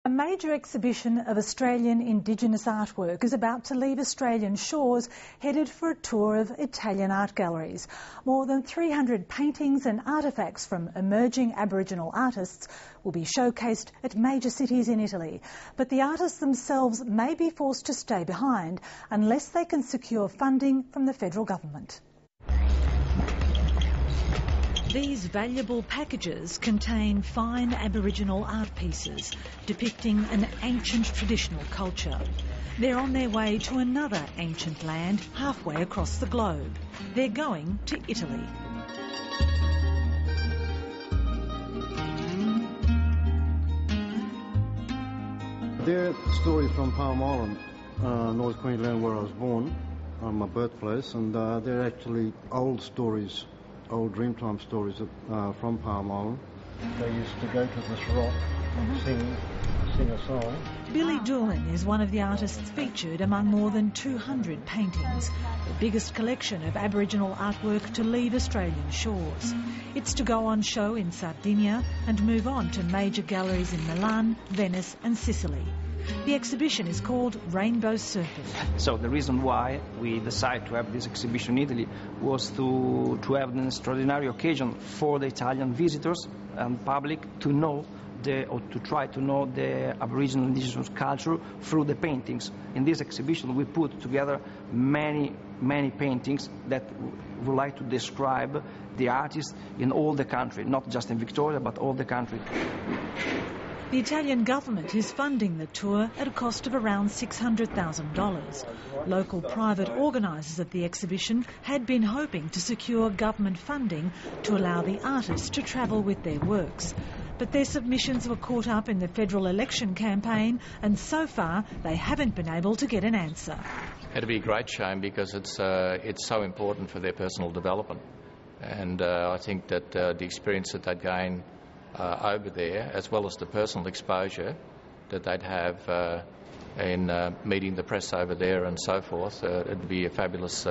A major exhibition of Australian indigenous artwork is about to leave Australian shores, headed for a tour of Italian art galleries. More than 300 paintings and artefacts from emerging Aboriginal artists will be showcased at major cities in Italy. But the artists themselves may be forced to stay behind unless they can secure funding from the federal government. These valuable packages contain fine Aboriginal art pieces depicting an ancient traditional culture. They're on their way to another ancient land halfway across the globe. They're going to Italy. They're stories from Palm Island, North Queensland, where I was born, on my birthplace, and they're actually old stories. Old Dreamtime stories from Palm Island. They used to go to this rock and sing a song. Billy Doolan is one of the artists featured among more than 200 paintings, the biggest collection of Aboriginal artwork to leave Australian shores. It's to go on show in Sardinia and move on to major galleries in Milan, Venice and Sicily. The exhibition is called Rainbow Surfing. So the reason why we decided to have this exhibition in Italy was to have an extraordinary occasion for the Italian visitors and public to know or to try to know the Aboriginal indigenous culture through the paintings. In this exhibition we put together many paintings that would like to describe the artists in all the country, not just in Victoria but all the country. The Italian government is funding the tour at a cost of around $600,000. Local private organisers of the exhibition had been hoping to secure government funding to allow the artists to travel with their works. But their submissions were caught up in the federal election campaign and so far they haven't been able to get an answer. It'd be a great shame because it's so important for their personal development, and I think that the experience that they'd gain over there, as well as the personal exposure that they'd have in meeting the press over there and so forth, it'd be a fabulous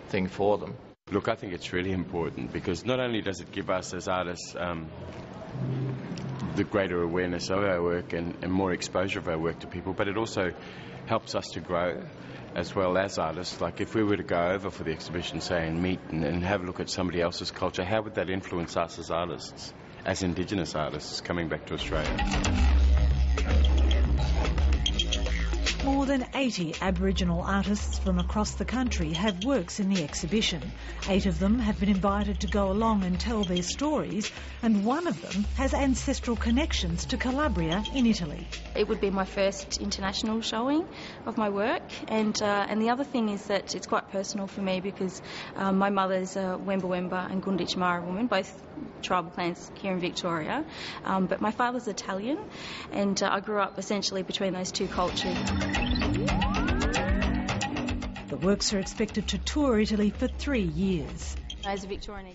thing for them. Look, I think it's really important because not only does it give us as artists the greater awareness of our work and more exposure of our work to people, but it also helps us to grow as well as artists. Like if we were to go over for the exhibition, say, and meet and have a look at somebody else's culture, how would that influence us as artists? As Indigenous artists coming back to Australia. More than 80 Aboriginal artists from across the country have works in the exhibition. 8 of them have been invited to go along and tell their stories, and one of them has ancestral connections to Calabria in Italy. It would be my first international showing of my work, and the other thing is that it's quite personal for me because my mother's a Wemba Wemba and Gunditj Mara woman, both tribal clans here in Victoria, but my father's Italian, and I grew up essentially between those two cultures. The works are expected to tour Italy for 3 years. As a Victorian